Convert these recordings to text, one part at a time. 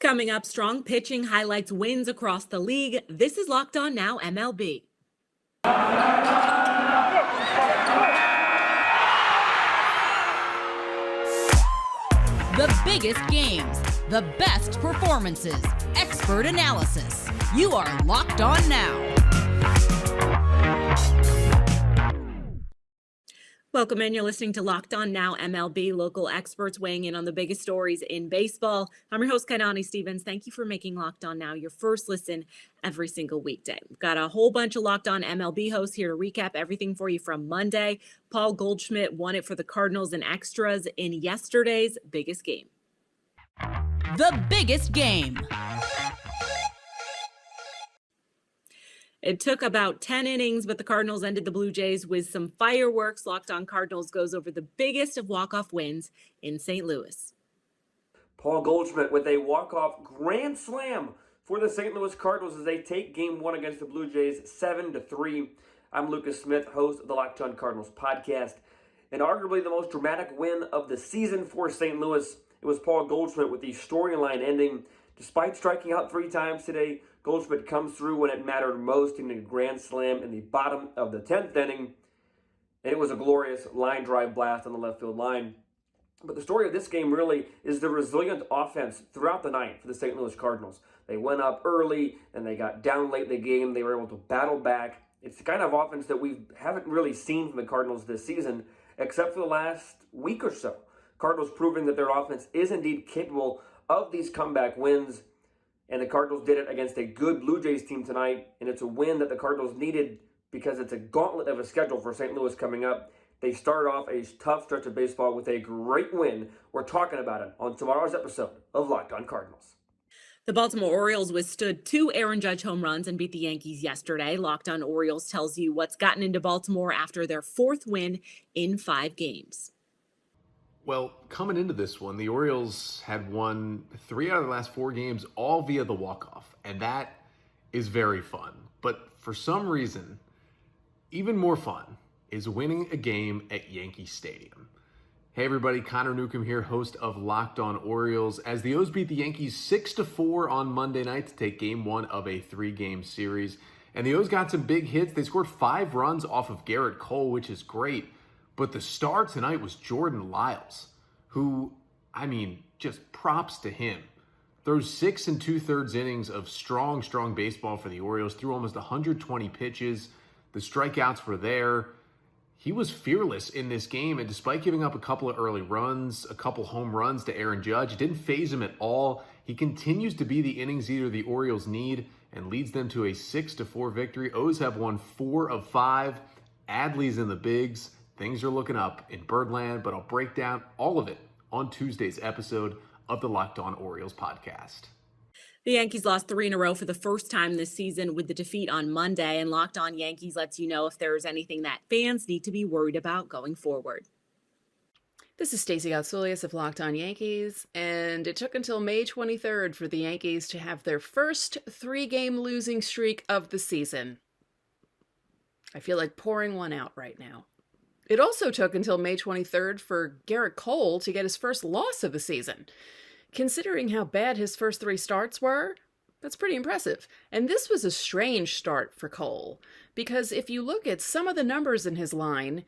Coming up, strong pitching highlights wins across the league. This is Locked On Now MLB. The biggest games, the best performances, expert analysis. You are Locked On Now. Welcome in. You're listening to Locked On Now MLB, local experts weighing in on the biggest stories in baseball. I'm your host, Cardinals Stevens. Thank you for making Locked On Now your first listen every single weekday. We've got a whole bunch of Locked On MLB hosts here to recap everything for you from Monday. Paul Goldschmidt won it for the Cardinals and extras in yesterday's biggest game. The biggest game. It took about 10 innings, but the Cardinals ended the Blue Jays with some fireworks. Locked On Cardinals goes over the biggest of walk-off wins in St. Louis. Paul Goldschmidt with a walk-off grand slam for the St. Louis Cardinals as they take Game 1 against the Blue Jays 7-3. I'm Lucas Smith, host of the Locked On Cardinals podcast. And arguably the most dramatic win of the season for St. Louis, it was Paul Goldschmidt with the storyline ending. Despite striking out 3 times today, Goldschmidt comes through when it mattered most in a grand slam in the bottom of the 10th inning. And it was a glorious line drive blast on the left field line. But the story of this game really is the resilient offense throughout the night for the St. Louis Cardinals. They went up early and they got down late in the game. They were able to battle back. It's the kind of offense that we haven't really seen from the Cardinals this season, except for the last week or so. Cardinals proving that their offense is indeed capable of these comeback wins. And the Cardinals did it against a good Blue Jays team tonight. And it's a win that the Cardinals needed because it's a gauntlet of a schedule for St. Louis coming up. They started off a tough stretch of baseball with a great win. We're talking about it on tomorrow's episode of Locked On Cardinals. The Baltimore Orioles withstood 2 Aaron Judge home runs and beat the Yankees yesterday. Locked On Orioles tells you what's gotten into Baltimore after their 4th win in 5 games. Well, coming into this one, the Orioles had won 3 out of the last 4 games, all via the walk-off, and that is very fun. But for some reason, even more fun is winning a game at Yankee Stadium. Hey everybody, Connor Newcomb here, host of Locked On Orioles, as the O's beat the Yankees 6-4 on Monday night to take Game 1 of a 3-game series. And the O's got some big hits. They scored 5 runs off of Garrett Cole, which is great. But the star tonight was Jordan Lyles, who, just props to him. Throws 6 2/3 innings of strong baseball for the Orioles, threw almost 120 pitches. The strikeouts were there. He was fearless in this game, and despite giving up a couple of early runs, a couple home runs to Aaron Judge, it didn't faze him at all. He continues to be the innings eater the Orioles need and leads them to a 6-4 victory. O's have won 4 of 5. Adley's in the bigs. Things are looking up in Birdland, but I'll break down all of it on Tuesday's episode of the Locked On Orioles podcast. The Yankees lost 3 in a row for the first time this season with the defeat on Monday, and Locked On Yankees lets you know if there's anything that fans need to be worried about going forward. This is Stacey Gotsoulias of Locked On Yankees, and it took until May 23rd for the Yankees to have their first 3-game losing streak of the season. I feel like pouring one out right now. It also took until May 23rd for Garrett Cole to get his first loss of the season. Considering how bad his first 3 starts were, that's pretty impressive. And this was a strange start for Cole, because if you look at some of the numbers in his line,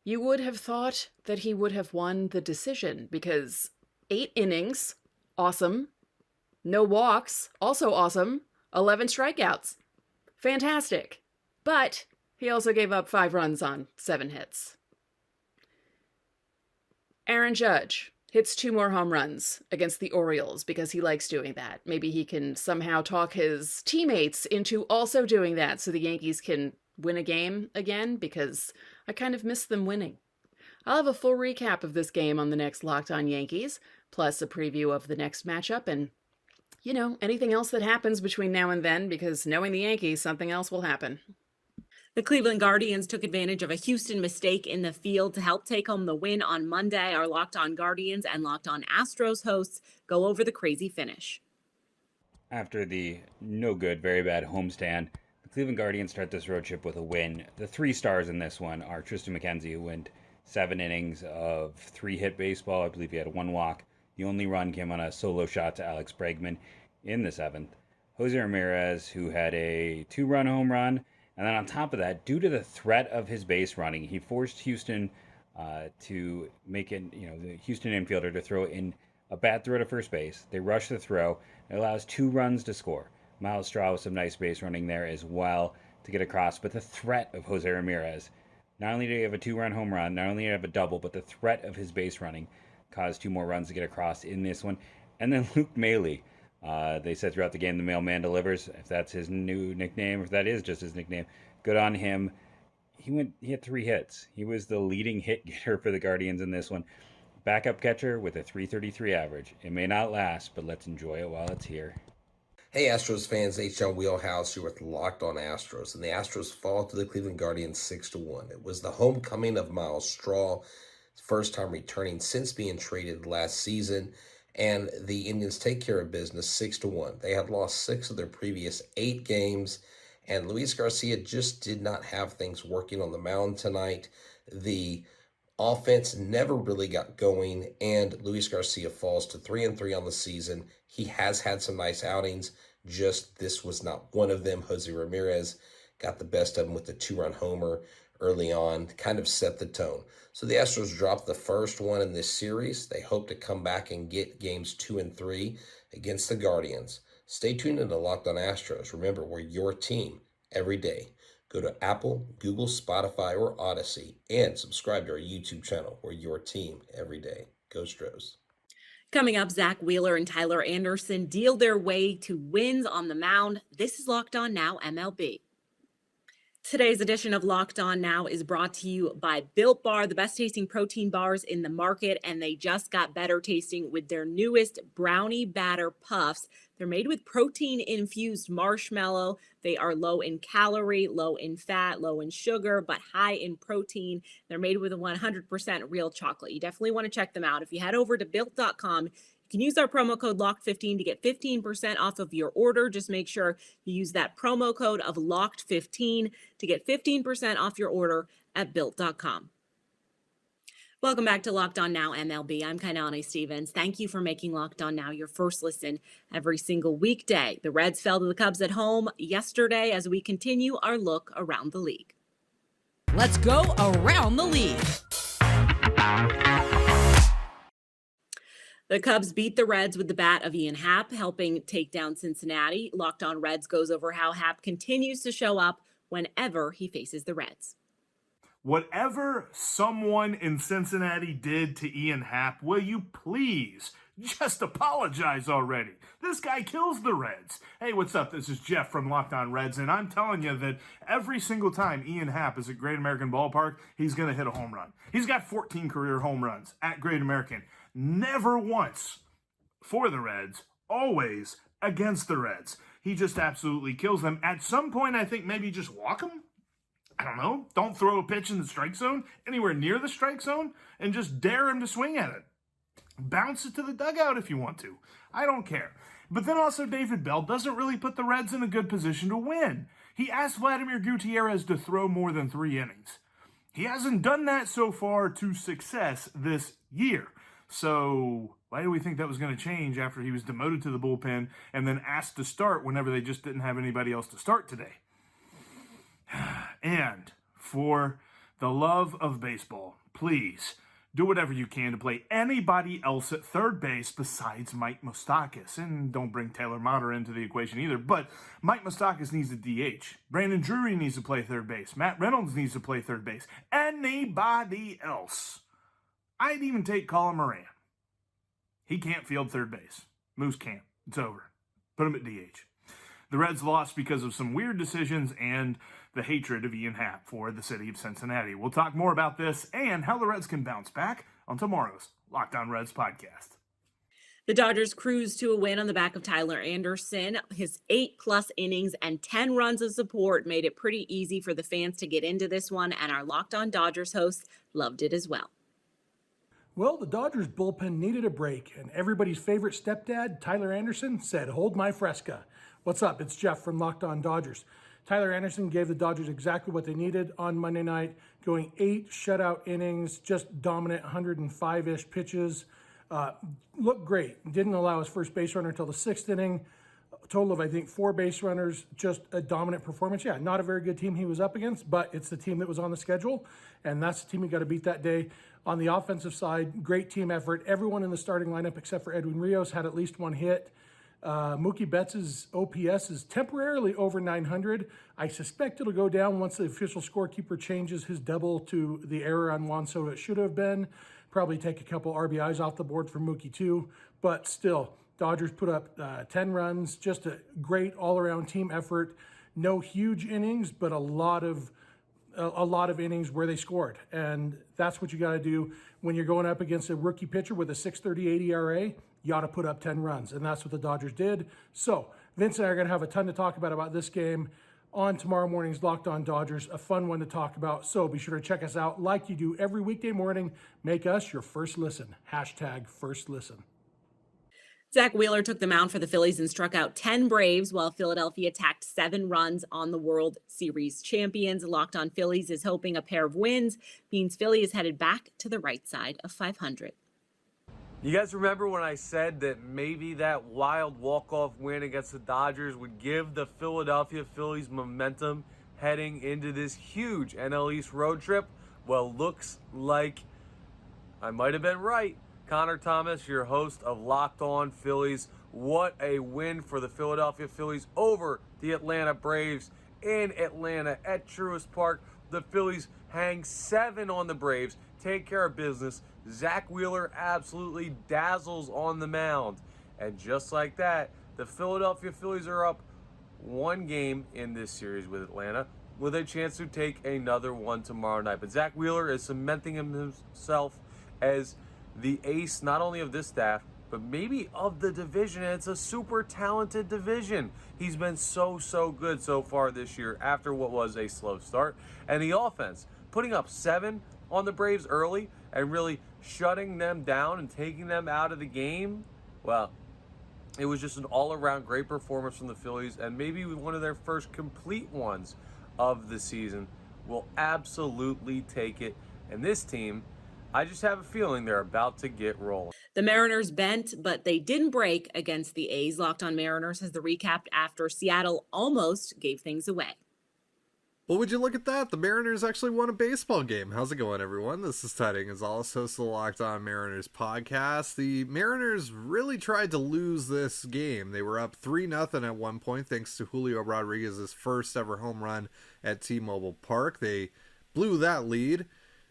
you would have thought that he would have won the decision, because 8 innings, awesome. No walks, also awesome. 11 strikeouts, fantastic. But he also gave up 5 runs on 7 hits. Aaron Judge hits 2 more home runs against the Orioles because he likes doing that. Maybe he can somehow talk his teammates into also doing that so the Yankees can win a game again, because I kind of miss them winning. I'll have a full recap of this game on the next Locked On Yankees, plus a preview of the next matchup and, anything else that happens between now and then, because knowing the Yankees, something else will happen. The Cleveland Guardians took advantage of a Houston mistake in the field to help take home the win on Monday. Our Locked On Guardians and Locked On Astros hosts go over the crazy finish. After the no good, very bad homestand, the Cleveland Guardians start this road trip with a win. The 3 stars in this one are Tristan McKenzie, who went 7 innings of 3-hit baseball. I believe he had 1 walk The only run came on a solo shot to Alex Bregman in the 7th. Jose Ramirez, who had a 2-run home run, and then on top of that, due to the threat of his base running, he forced Houston to make it, the Houston infielder to throw in a bad throw to first base. They rush the throw. It allows 2 runs to score. Miles Straw with some nice base running there as well to get across. But the threat of Jose Ramirez, not only did he have a 2-run home run, not only did he have a double, but the threat of his base running caused 2 more runs to get across in this one. And then Luke Maile, they said throughout the game, the mailman delivers. If that's his new nickname, if that is just his nickname, good on him. He had 3 hits. He was the leading hit getter for the Guardians in this one. Backup catcher with a .333 average. It may not last, but let's enjoy it while it's here. Hey Astros fans, H.L. Wheelhouse here with Locked on Astros, and the Astros fall to the Cleveland Guardians 6-1. It was the homecoming of Miles Straw, his first time returning since being traded last season, and the Indians take care of business 6-1. They had lost 6 of their previous 8 games, and Luis Garcia just did not have things working on the mound tonight. The offense never really got going, and Luis Garcia falls to 3-3 on the season. He has had some nice outings, just this was not one of them. Jose Ramirez got the best of him with the 2-run homer early on, kind of set the tone. So the Astros dropped the first one in this series. They hope to come back and get games 2 and 3 against the Guardians. Stay tuned into Locked on Astros. Remember, we're your team every day. Go to Apple, Google, Spotify, or Odyssey and subscribe to our YouTube channel. We're your team every day. Go Stros. Coming up, Zach Wheeler and Tyler Anderson deal their way to wins on the mound. This is Locked On Now MLB. Today's edition of Locked On Now is brought to you by Built Bar, the best tasting protein bars in the market, and they just got better tasting with their newest brownie batter puffs. They're made with protein-infused marshmallow. They are low in calorie, low in fat, low in sugar, but high in protein. They're made with a 100% real chocolate. You definitely want to check them out. If you head over to Built.com, you can use our promo code LOCKED15 to get 15% off of your order. Just make sure you use that promo code of LOCKED15 to get 15% off your order at Built.com. Welcome back to Locked On Now MLB. I'm Kainani Stevens. Thank you for making Locked On Now your first listen every single weekday. The Reds fell to the Cubs at home yesterday as we continue our look around the league. Let's go around the league. The Cubs beat the Reds with the bat of Ian Happ, helping take down Cincinnati. Locked On Reds goes over how Happ continues to show up whenever he faces the Reds. Whatever someone in Cincinnati did to Ian Happ, will you please just apologize already? This guy kills the Reds. Hey, what's up? This is Jeff from Locked On Reds, and I'm telling you that every single time Ian Happ is at Great American Ballpark, he's going to hit a home run. He's got 14 career home runs at Great American. Never once for the Reds, always against the Reds. He just absolutely kills them. At some point, I think maybe just walk him. I don't know. Don't throw a pitch in the strike zone, anywhere near the strike zone, and just dare him to swing at it. Bounce it to the dugout if you want to. I don't care. But then also David Bell doesn't really put the Reds in a good position to win. He asked Vladimir Gutierrez to throw more than 3 innings. He hasn't done that so far to success this year. So why do we think that was going to change after he was demoted to the bullpen and then asked to start whenever they just didn't have anybody else to start today? And for the love of baseball, please do whatever you can to play anybody else at third base besides Mike Moustakas. And don't bring Taylor Motter into the equation either. But Mike Moustakas needs a DH. Brandon Drury needs to play third base. Matt Reynolds needs to play third base. Anybody else. I'd even take Colin Moran. He can't field third base. Moose can't. It's over. Put him at DH. The Reds lost because of some weird decisions and the hatred of Ian Happ for the city of Cincinnati. We'll talk more about this and how the Reds can bounce back on tomorrow's Locked On Reds podcast. The Dodgers cruised to a win on the back of Tyler Anderson. His 8+ innings and 10 runs of support made it pretty easy for the fans to get into this one, and our Locked On Dodgers host loved it as well. Well, the Dodgers bullpen needed a break, and everybody's favorite stepdad, Tyler Anderson, said, "Hold my Fresca." What's up? It's Jeff from Locked On Dodgers. Tyler Anderson gave the Dodgers exactly what they needed on Monday night, going 8 shutout innings, just dominant 105-ish pitches. Looked great. Didn't allow his first base runner until the 6th inning. A total of, I think, 4 base runners, just a dominant performance. Yeah, not a very good team he was up against, but it's the team that was on the schedule, and that's the team you got to beat that day. On the offensive side, great team effort. Everyone in the starting lineup except for Edwin Rios had at least one hit. Mookie Betts' OPS is temporarily over 900. I suspect it'll go down once the official scorekeeper changes his double to the error on Juan Soto it should have been. Probably take a couple RBIs off the board for Mookie too. But still, Dodgers put up 10 runs. Just a great all-around team effort. No huge innings, but a lot of innings where they scored. And that's what you got to do when you're going up against a rookie pitcher with a 6.38 ERA. You ought to put up 10 runs, and that's what the Dodgers did. So Vince and I are going to have a ton to talk about this game on tomorrow morning's Locked On Dodgers, a fun one to talk about. So be sure to check us out like you do every weekday morning. Make us your first listen. #FirstListen. Zach Wheeler took the mound for the Phillies and struck out 10 Braves, while Philadelphia tacked 7 runs on the World Series champions. Locked On Phillies is hoping a pair of wins means Philly is headed back to the right side of 500. You guys remember when I said that maybe that wild walk-off win against the Dodgers would give the Philadelphia Phillies momentum heading into this huge NL East road trip? Well, looks like I might have been right. Connor Thomas, your host of Locked On Phillies. What a win for the Philadelphia Phillies over the Atlanta Braves in Atlanta at Truist Park. The Phillies hang 7 on the Braves, take care of business. Zach Wheeler absolutely dazzles on the mound. And just like that, the Philadelphia Phillies are up 1 game in this series with Atlanta, with a chance to take another one tomorrow night. But Zach Wheeler is cementing himself as the ace, not only of this staff, but maybe of the division. And it's a super talented division. He's been so good so far this year after what was a slow start. And the offense, putting up 7 on the Braves early and really shutting them down and taking them out of the game. Well, it was just an all-around great performance from the Phillies, and maybe one of their first complete ones of the season. Will absolutely take it. And this team, I just have a feeling they're about to get rolling. The Mariners bent, but they didn't break against the A's. Locked On Mariners has the recap after Seattle almost gave things away. Well, would you look at that? The Mariners actually won a baseball game. How's it going, everyone? This is Ty Gonzalez, host of the Locked On Mariners podcast. The Mariners really tried to lose this game. They were up 3-0 at one point, thanks to Julio Rodriguez's first ever home run at T-Mobile Park. They blew that lead.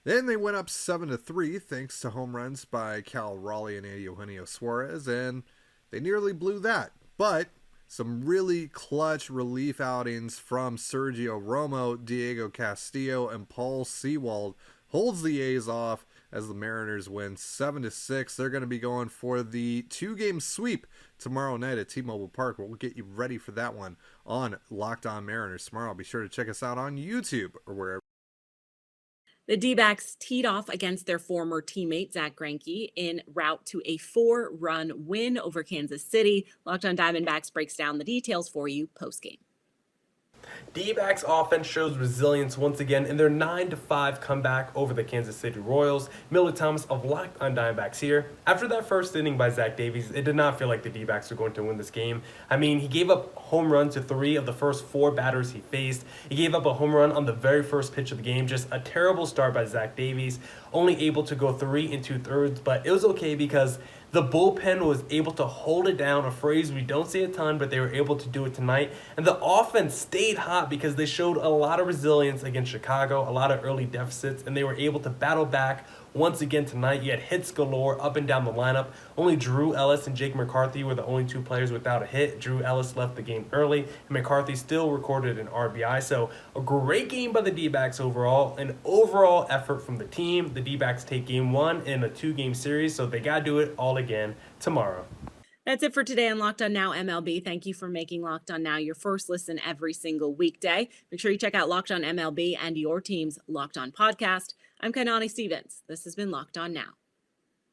Then they went up 7-3, thanks to home runs by Cal Raleigh and Eugenio Suarez, and they nearly blew that. But some really clutch relief outings from Sergio Romo, Diego Castillo, and Paul Sewald holds the A's off as the Mariners win 7-6. They're going to be going for the 2-game sweep tomorrow night at T-Mobile Park. We'll get you ready for that one on Locked On Mariners tomorrow. Be sure to check us out on YouTube or wherever. The D-backs teed off against their former teammate, Zach Greinke, en route to a 4-run win over Kansas City. Locked On Diamondbacks breaks down the details for you post-game. D-backs offense shows resilience once again in their 9-5 comeback over the Kansas City Royals. Miller Thomas of Locked On Diamondbacks here. After that first inning by Zach Davies, it did not feel like the D-backs were going to win this game. I mean, he gave up home run to 3 of the first 4 batters he faced. He gave up a home run on the very first pitch of the game. Just a terrible start by Zach Davies. Only able to go 3 2/3, but it was okay because the bullpen was able to hold it down, a phrase we don't see a ton, but they were able to do it tonight. And the offense stayed hot because they showed a lot of resilience against Chicago, a lot of early deficits, and they were able to battle back once again tonight. You had hits galore up and down the lineup. Only Drew Ellis and Jake McCarthy were the only 2 players without a hit. Drew Ellis left the game early, and McCarthy still recorded an RBI. So a great game by the D-backs overall, an overall effort from the team. The D-backs take game 1 in a 2-game series, so they got to do it all again tomorrow. That's it for today on Locked On Now MLB. Thank you for making Locked On Now your first listen every single weekday. Make sure you check out Locked On MLB and your team's Locked On podcast. I'm Kainani Stevens. This has been Locked On Now.